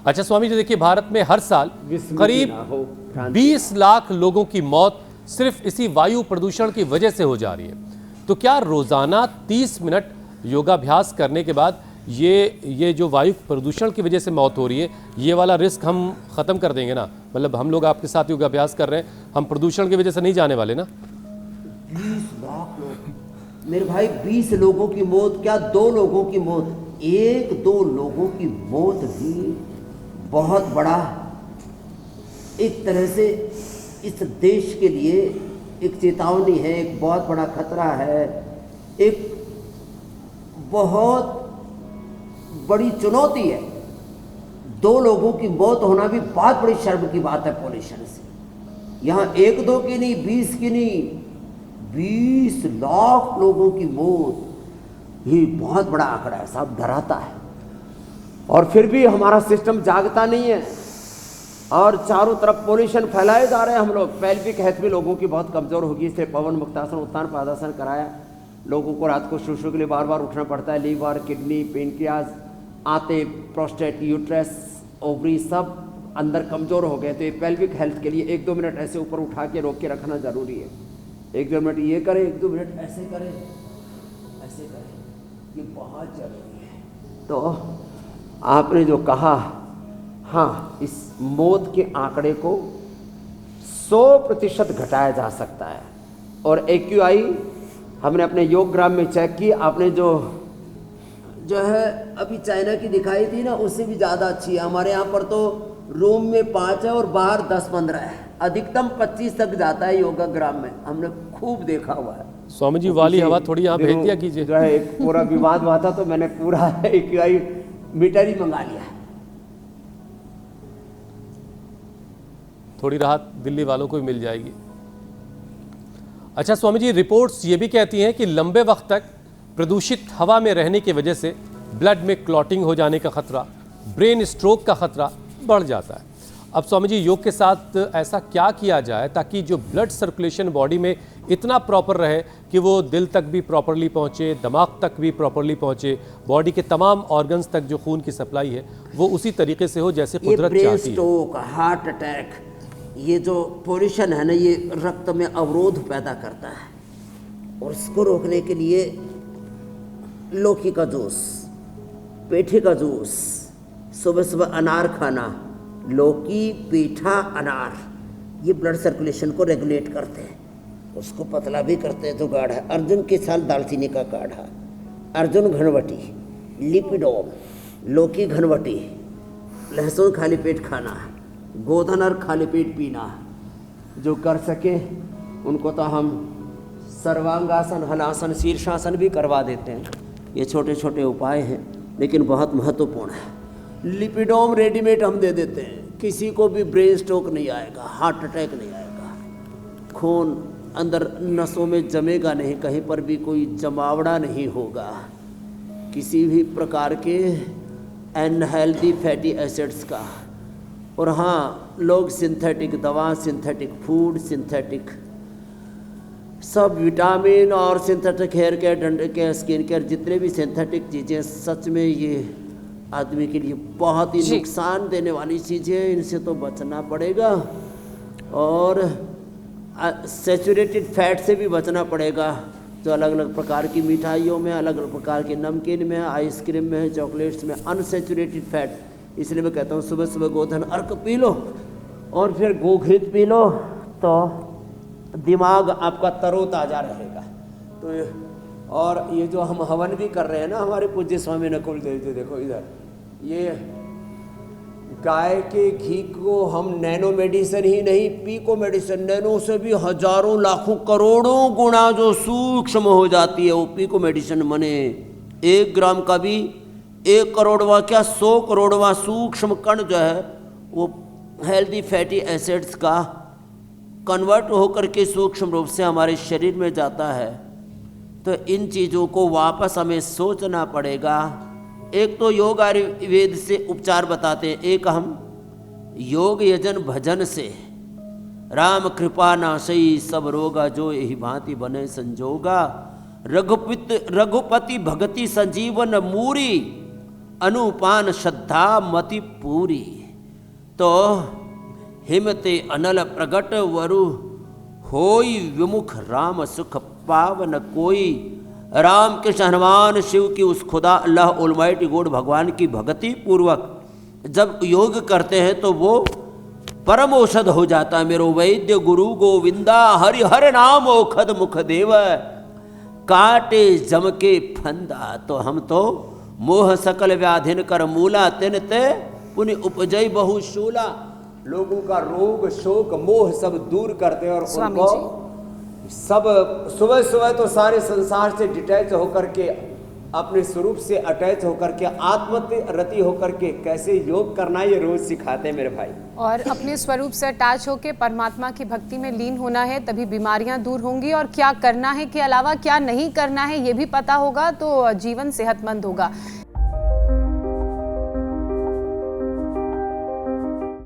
अच्छा स्वामी जी, देखिए भारत में हर साल करीब 20 लाख लोगों की मौत सिर्फ इसी वायु प्रदूषण की वजह से हो जा रही है। तो क्या रोजाना 30 मिनट योगाभ्यास करने के बाद ये जो वायु प्रदूषण की वजह से मौत हो रही है, ये वाला रिस्क हम खत्म कर देंगे ना? मतलब हम लोग आपके साथ योगाभ्यास कर रहे हैं, हम प्रदूषण की वजह से नहीं जाने वाले ना? 20 लाख लोग मेरे भाई, 20 लोगों की मौत क्या 2 लोगों की मौत, 1-2 लोगों की मौत भी बहुत बड़ा एक तरह से इस देश के लिए एक चेतावनी है, एक बहुत बड़ा खतरा है, एक बहुत बड़ी चुनौती है। 2 लोगों की मौत होना भी बहुत बड़ी शर्म की बात है पॉल्यूशन से। यहाँ 1-2 की नहीं, 20 की नहीं, 20 लाख लोगों की मौत, ये बहुत बड़ा आंकड़ा है साहब, डराता है। और फिर भी हमारा सिस्टम जागता नहीं है और चारों तरफ पॉल्यूशन फैलाए जा रहे हैं हम लोग। पेल्विक हेल्थ भी लोगों की बहुत कमज़ोर होगी, इसलिए पवन मुक्तासन, उत्तान पादासन कराया। लोगों को रात को शुशु के लिए बार बार उठना पड़ता है। लीवर, किडनी, पेनक्रियाज, आंतें, प्रोस्टेट, यूट्रस, ओवरी सब अंदर कमज़ोर हो गए। तो ये पेल्विक हेल्थ के लिए 1-2 मिनट ऐसे ऊपर उठा के रोक के रखना ज़रूरी है। 1-2 मिनट ये करें, 1-2 मिनट ऐसे करें, ऐसे करें, ये बहुत ज़रूरी है। तो आपने जो कहा, हाँ, इस मौत के आंकड़े को 100% घटाया जा सकता है। और AQI हमने अपने योग ग्राम में चेक की, आपने जो है अभी चाइना की दिखाई थी ना, उससे भी ज़्यादा अच्छी है। हमारे यहाँ पर तो रूम में 5 है और बाहर 10-15 है, अधिकतम 25 तक जाता है योगा ग्राम में, हमने खूब देखा हुआ है। स्वामी जी वाली हवा थोड़ी यहाँ भेज दिया कीजिए। जो है एक पूरा विवाद हुआ था तो मैंने पूरा AQI मीटर ही मंगा लिया है। थोड़ी राहत दिल्ली वालों को भी मिल जाएगी। अच्छा स्वामी जी, रिपोर्ट्स ये भी कहती हैं कि लंबे वक्त तक प्रदूषित हवा में रहने की वजह से ब्लड में क्लॉटिंग हो जाने का खतरा, ब्रेन स्ट्रोक का खतरा बढ़ जाता है। अब स्वामी जी, योग के साथ ऐसा क्या किया जाए ताकि जो ब्लड सर्कुलेशन बॉडी में इतना प्रॉपर रहे कि वो दिल तक भी प्रॉपरली पहुँचे, दिमाग तक भी प्रॉपरली पहुँचे, बॉडी के तमाम ऑर्गन्स तक जो खून की सप्लाई है वो उसी तरीके से हो जैसे कुदरत चाहती है। स्ट्रोक, हार्ट अटैक, ये जो पोल्यूशन है ना, ये रक्त में अवरोध पैदा करता है और इसको रोकने के लिए लौकी का जूस, पेठे का जूस, सुबह सुबह अनार खाना, लौकी, पेठा, अनार, ये ब्लड सर्कुलेशन को रेगुलेट करते हैं, उसको पतला भी करते हैं। तो काढ़ा, अर्जुन के साथ दालचीनी का काढ़ा, अर्जुन घनवटी, लिपिडोम, लौकी घनवटी, लहसुन खाली पेट खाना, गोधन और खाली पेट पीना। जो कर सके उनको तो हम सर्वांगासन, हलासन, शीर्षासन भी करवा देते हैं। ये छोटे छोटे उपाय हैं लेकिन बहुत महत्वपूर्ण है। लिपिडोम रेडीमेड हम दे देते हैं, किसी को भी ब्रेन स्ट्रोक नहीं आएगा, हार्ट अटैक नहीं आएगा, खून अंदर नसों में जमेगा नहीं, कहीं पर भी कोई जमावड़ा नहीं होगा, किसी भी प्रकार के अनहेल्दी फैटी एसिड्स का। और हाँ, लोग सिंथेटिक दवा, सिंथेटिक फूड, सिंथेटिक सब विटामिन और synthetic hair care, dental care, skin care, जितने भी सिंथेटिक चीज़ें, सच में ये आदमी के लिए बहुत ही नुकसान देने वाली चीज़ें हैं, इनसे तो बचना पड़ेगा। और सैचुरेटेड फैट से भी बचना पड़ेगा, जो अलग अलग प्रकार की मिठाइयों में, अलग अलग प्रकार के नमकीन में, आइसक्रीम में, चॉकलेट्स में अनसैचुरेटेड फैट। इसलिए मैं कहता हूँ सुबह सुबह गोधन अर्क पी लो और फिर गोघृत पी लो, तो दिमाग आपका तरोताज़ा रहेगा। तो और ये जो हम हवन भी कर रहे हैं ना, हमारे पूज्य स्वामी नकुल देव जी, देखो इधर, ये गाय के घी को हम नैनो मेडिसिन ही नहीं, पीको मेडिसिन, नैनो से भी हजारों लाखों करोड़ों गुना जो सूक्ष्म हो जाती है वो पीको मेडिसिन मने 1 ग्राम का भी 1 करोड़वा क्या 100 करोड़वा सूक्ष्म कण जो है वो हेल्दी फैटी एसिड्स का कन्वर्ट होकर के सूक्ष्म रूप से हमारे शरीर में जाता है। तो इन चीज़ों को वापस हमें सोचना पड़ेगा। एक तो योग आयुर्वेद से उपचार बताते हैं, एक हम योग यजन भजन से, राम कृपा नाशई सब रोगा, जो यही भांति बने संजोगा, रघुपति भगति संजीवन मूरी, अनुपान श्रद्धा मति पूरी। तो हिमते अनल प्रगट वरु होई विमुख राम सुख पावन कोई। राम कृष्ण हनुमान शिव की उस खुदा अल्लाह ऑलमाइटी गॉड भगवान की भक्ति पूर्वक जब योग करते हैं तो वो परम औषध हो जाता है। मेरो वैद्य गुरु गोविंदा हरि हर नाम ओखद मुख देव काटे जम के फंदा। तो हम तो मोह सकल व्याधिन कर मूला तिन ते पुण्य उपजय बहुशूला। लोगों का रोग शोक मोह सब दूर करते हैं और उनको सब सुबह सुबह तो सारे संसार से डिटैच होकर के अपने स्वरूप से अटैच होकर के आत्मरति होकर के कैसे योग करना ये रोज सिखाते हैं मेरे भाई। और अपने स्वरूप से अटैच होकर परमात्मा की भक्ति में लीन होना है, तभी बीमारियां दूर होंगी और क्या करना है के अलावा क्या नहीं करना है ये भी पता होगा तो जीवन सेहतमंद होगा।